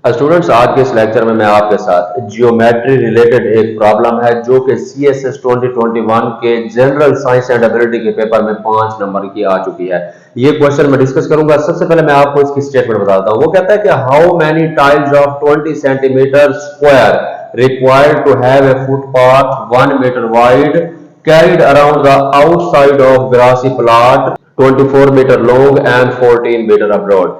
Students, आज के इस लेक्चर में मैं आपके साथ जियोमेट्री रिलेटेड एक प्रॉब्लम है जो कि CSS 2021 के जनरल साइंस एंड एबिलिटी के पेपर में 5 नंबर की आ चुकी है। ये क्वेश्चन मैं डिस्कस करूंगा। सबसे पहले मैं आपको इसकी स्टेटमेंट बताता हूं। वो कहता है कि how many tiles of 20 centimetre square required to have a footpath 1 metre wide carried around the outside of grassy plot 24 metre long and 14 metre abroad।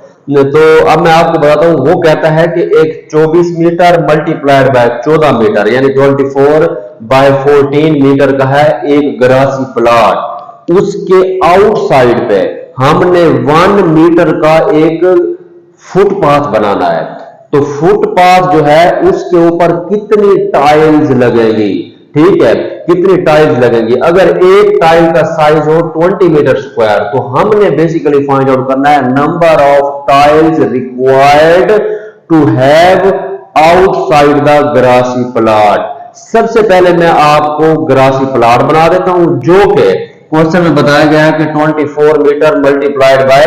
तो अब मैं आपको बताता हूं। वो कहता है कि एक 24 मीटर मल्टीप्लाइड बाय 14 मीटर यानी 24 बाय 14 मीटर का है एक ग्रासी प्लॉट। उसके आउटसाइड पे हमने 1 मीटर का एक फुटपाथ बनाना है। तो फुटपाथ जो है उसके ऊपर कितनी टाइल्स लगेगी, ठीक है, कितनी टाइल्स लगेंगी। अगर एक टाइल का साइज हो 20 मीटर स्क्वायर तो हमने बेसिकली फाइंड आउट करना है number of tiles required to have outside the grassy plot. सबसे पहले मैं आपको ग्रासी प्लॉट बना देता हूं जो कि क्वेश्चन में बताया गया है कि 24 मीटर मल्टीप्लाइड बाय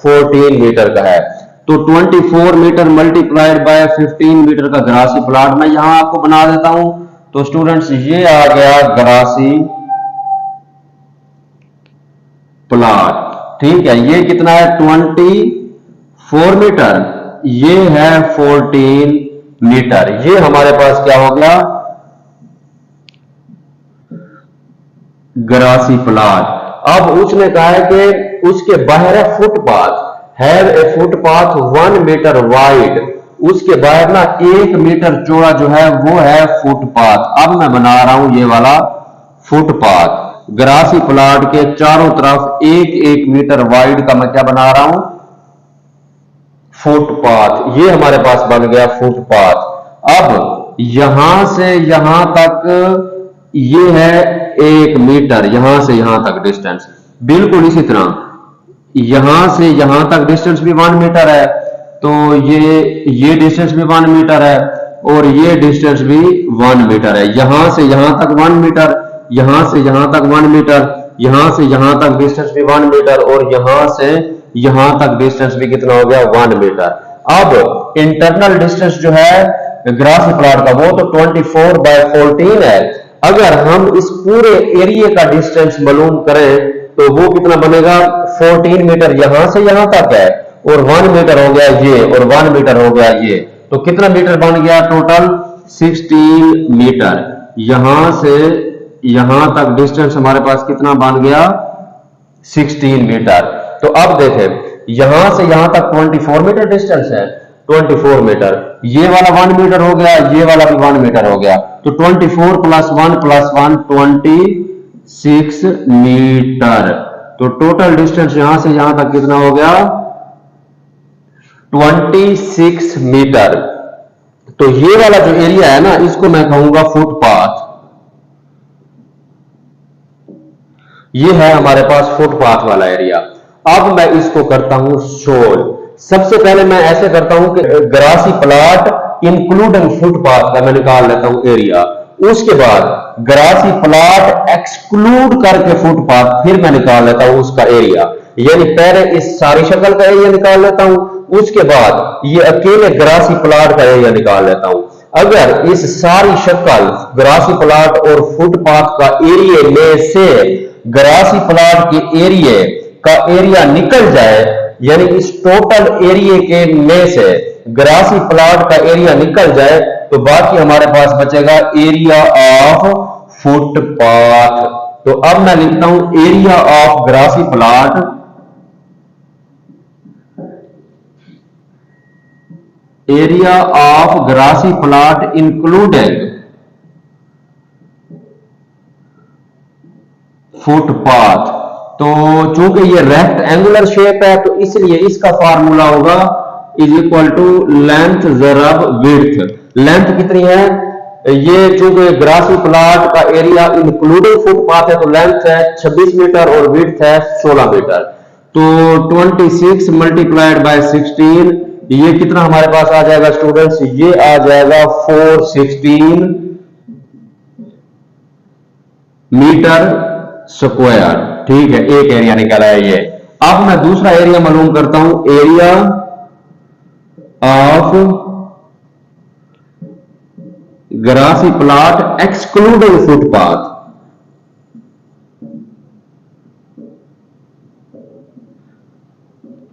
14 मीटर का है। तो 24 मीटर मल्टीप्लाइड बाय 15 मीटर का ग्रासी प्लॉट मैं यहां आपको बना देता हूं। तो स्टूडेंट्स ये आ गया ग्रासी प्लॉट, ठीक है। ये कितना है 24 मीटर, ये है 14 मीटर। ये हमारे पास क्या हो गया ग्रासी प्लॉट। अब उसने कहा है कि उसके बाहर है footpath, have a footpath 1 metre wide. उसके बाहर ना 1 मीटर चौड़ा जो है वो है फुटपाथ। अब मैं बना रहा हूं ये वाला फुटपाथ। ग्रासी प्लॉट के चारों तरफ 1-1 मीटर वाइड का मैं क्या बना रहा हूं फुटपाथ। ये हमारे पास बन गया फुटपाथ। अब यहां से यहां तक ये है 1 मीटर, यहां से यहां तक डिस्टेंस। बिल्कुल इसी तरह यहां से यहां तक डिस्टेंस भी 1 मीटर है। तो ये डिस्टेंस भी 1 मीटर है और ये डिस्टेंस भी 1 मीटर है। यहां से यहां तक 1 मीटर, यहां से यहां तक 1 मीटर, यहां से यहां तक डिस्टेंस भी 1 मीटर और यहां से यहां तक डिस्टेंस भी कितना हो गया 1 मीटर। अब इंटरनल डिस्टेंस जो है ग्रासी प्लॉट का वो तो 24 बाय 14 है। अगर हम इस पूरे एरिया का डिस्टेंस मालूम करें तो वो कितना बनेगा 14 मीटर यहां से यहां तक है और 1 मीटर हो गया ये और 1 मीटर हो गया ये। तो कितना मीटर बन गया टोटल 16 मीटर। यहां से यहां तक डिस्टेंस हमारे पास कितना बन गया 16 मीटर। तो अब देखें यहां से यहां तक 24 मीटर डिस्टेंस है, 24 मीटर। ये वाला 1 मीटर हो गया, ये वाला भी 1 मीटर हो गया। तो 24 + 1 + 1 26 मीटर। तो टोटल डिस्टेंस यहां से यहां तक कितना हो गया 26 मीटर। तो ये वाला जो एरिया है ना इसको मैं कहूंगा फुटपाथ। ये है हमारे पास फुटपाथ वाला एरिया। अब मैं इसको करता हूं सोल्व। सबसे पहले मैं ऐसे करता हूं कि ग्रासी प्लॉट इंक्लूडिंग फुटपाथ का मैं निकाल लेता हूं एरिया। उसके बाद ग्रासी प्लॉट एक्सक्लूड करके फुटपाथ फिर मैं निकाल लेता हूं उसका एरिया। यानी पहले इस सारी शक्ल का एरिया निकाल लेता हूं, उसके बाद ये अकेले ग्रासी प्लॉट का एरिया निकाल लेता हूं। अगर इस सारी शक्ल ग्रासी प्लॉट और फुटपाथ का एरिया में से ग्रासी प्लॉट के एरिया का एरिया निकल जाए, यानी इस टोटल एरिया के में से ग्रासी प्लॉट का एरिया निकल जाए तो बाकी हमारे पास बचेगा एरिया ऑफ फुटपाथ। तो अब मैं लिखता हूं area of grassy plot area of grassy plot including footpath. तो चूंकि ये रेक्ट एंगुलर शेप है तो इसलिए इसका फार्मूला होगा = लेंथ ज़रब विड्थ। लेंथ कितनी है, ये चूंकि ग्रासी प्लॉट का एरिया इंक्लूडिंग फुटपाथ है तो लेंथ है 26 मीटर और विड्थ है 16 मीटर। तो 26 × 16 ये कितना हमारे पास आ जाएगा स्टूडेंट्स, ये आ जाएगा 416 मीटर स्क्वायर, ठीक है। एक एरिया निकला है ये। अब मैं दूसरा एरिया मालूम करता हूं, area of grassy plot excluding footpath.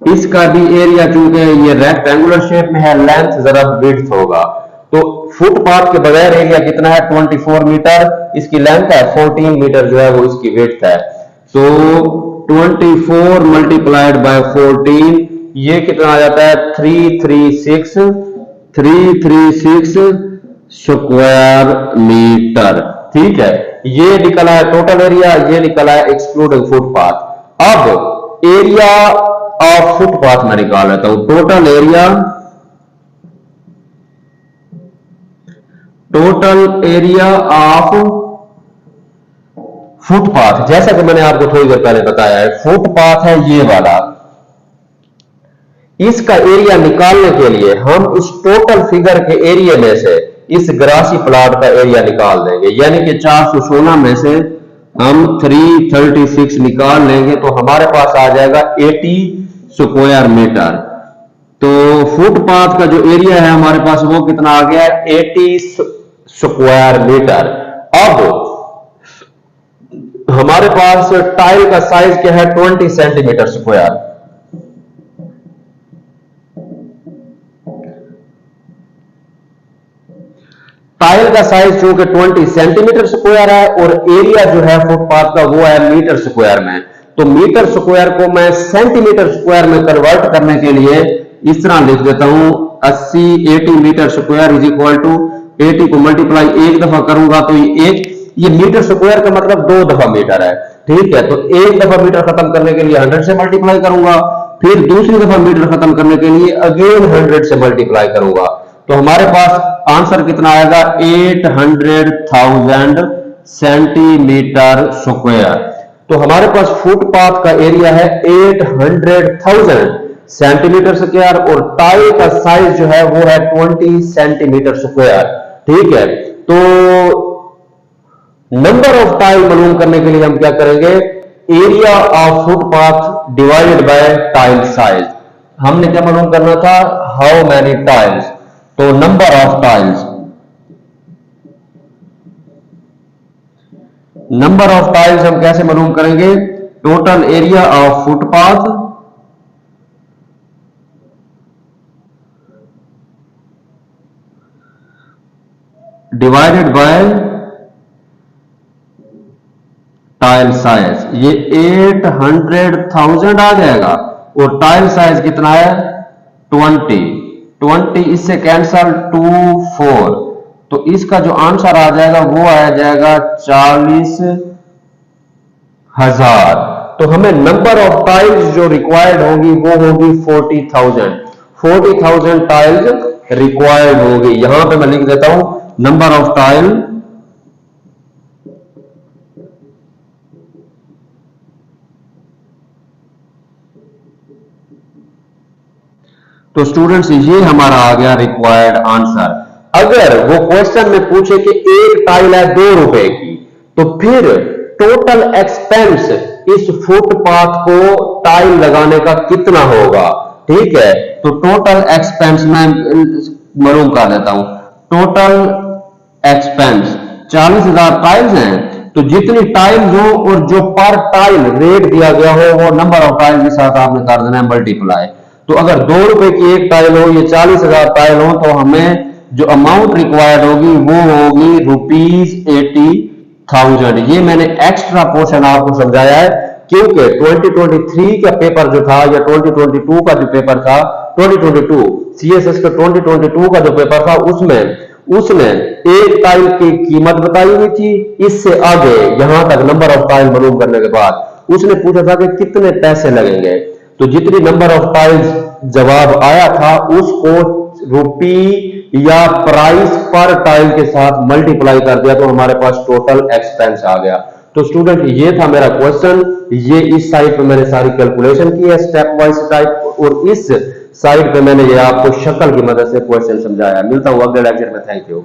इसका भी एरिया चूंकि ये रेक्टेंगुलर शेप में है, लेंथ जरा विड्थ होगा, तो फुटपाथ के बगैर एरिया कितना है 24 मीटर, इसकी लेंथ है 14 मीटर जो है वो इसकी विड्थ है। तो 24 मल्टीप्लाइड बाय 14 ये कितना आ जाता है 336 स्क्वायर मीटर। ठीक है, ये निकला है टोटल एरिया, ये निकला है एक्सक्लूडिंग फुटपाथ। अब एरिया ऑफ फुटपाथ में निकाल लेता हूं। टोटल एरिया ऑफ फुटपाथ, जैसा कि मैंने आपको थोड़ी देर पहले बताया है, फुटपाथ है ये वाला। इसका एरिया निकालने के लिए हम इस टोटल फिगर के एरिया में से इस ग्रासी प्लॉट का एरिया निकाल देंगे, यानी कि 416 में से हम 336 निकाल लेंगे तो हमारे पास आ जाएगा 80 स्क्वायर मीटर। तो फुटपाथ का जो एरिया है हमारे पास वो कितना आ गया 80 स्क्वायर मीटर। अब हमारे पास टाइल का साइज क्या है 20 सेंटीमीटर स्क्वायर। टाइल का साइज चूंकि 20 सेंटीमीटर स्क्वायर है और एरिया जो है फुटपाथ का वो है मीटर स्क्वायर में, तो मीटर स्क्वायर को मैं सेंटीमीटर स्क्वायर में कन्वर्ट करने के लिए इस तरह लिख देता हूं 80 metre square is equal to 80 को मल्टीप्लाई एक दफा करूंगा तो ये मीटर स्क्वायर का मतलब 2 दफा मीटर है। ठीक है, तो एक दफा मीटर खत्म करने के लिए 100 से मल्टीप्लाई करूंगा, फिर दूसरी दफा मीटर खत्म करने के लिए अगेन 100 से मल्टीप्लाई करूंगा, तो हमारे पास आंसर कितना आएगा 800,000 सेंटीमीटर स्क्वायर। तो हमारे पास फुटपाथ का एरिया है 800,000 सेंटीमीटर स्क्वायर और टाइल का साइज जो है वो है 20 सेंटीमीटर स्क्वायर। ठीक है, तो नंबर ऑफ टाइल मालूम करने के लिए हम क्या करेंगे, area of footpath divided by tile size. हमने क्या मालूम करना था, हाउ मैनी टाइल्स, तो number of tiles, number of tiles हम कैसे मालूम करेंगे, total area of footpath divided by tile size. ये 800,000 आ जाएगा और टाइल साइज कितना है 20, इससे कैंसल 2 4, तो इसका जो आंसर आ जाएगा वो आ जाएगा 40,000। तो हमें नंबर ऑफ टाइल्स जो रिक्वायर्ड होगी वो होगी 40,000 टाइल्स रिक्वायर्ड होगी। यहां पे मैं लिख देता हूं नंबर ऑफ टाइल तो स्टूडेंट्स ये हमारा आ गया रिक्वायर्ड आंसर। अगर वो क्वेश्चन में पूछे कि एक टाइल है 2 रुपए की, तो फिर टोटल एक्सपेंस इस फुटपाथ को टाइल लगाने का कितना होगा। ठीक है, तो टोटल एक्सपेंस मैं मालूम कर देता हूं। टोटल एक्सपेंस 40,000 टाइल्स हैं, तो जितनी टाइल्स हो और जो पर टाइल रेट दिया गया हो वो नंबर ऑफ टाइल के साथ आपने कर देना है मल्टीप्लाई। तो अगर 2 रुपए की एक टाइल हो, ये 40,000 टाइल हो, तो हमें जो अमाउंट रिक्वायर्ड होगी वो होगी ₹80,000। ये मैंने एक्स्ट्रा पोर्शन आपको समझाया है क्योंकि 2023 का पेपर जो था या 2022 का जो पेपर था, 2022 सीएसएस का 2022 का जो पेपर था उसने एक टाइल की कीमत बताई हुई थी। इससे आगे यहां तक नंबर ऑफ टाइल मालूम करने के बाद उसने पूछा था कि कितने पैसे लगेंगे, तो जितनी नंबर ऑफ टाइल्स जवाब आया था उसको रुपी या प्राइस पर टाइल के साथ मल्टीप्लाई कर दिया, तो हमारे पास टोटल एक्सपेंस आ गया। तो स्टूडेंट ये था मेरा क्वेश्चन, ये इस साइड पे मैंने सारी कैलकुलेशन की है स्टेप वाइज टाइप, और इस साइड पे मैंने ये आपको शक्ल की मदद से क्वेश्चन समझाया। मिलता हूं अगले लेक्चर में, थैंक यू।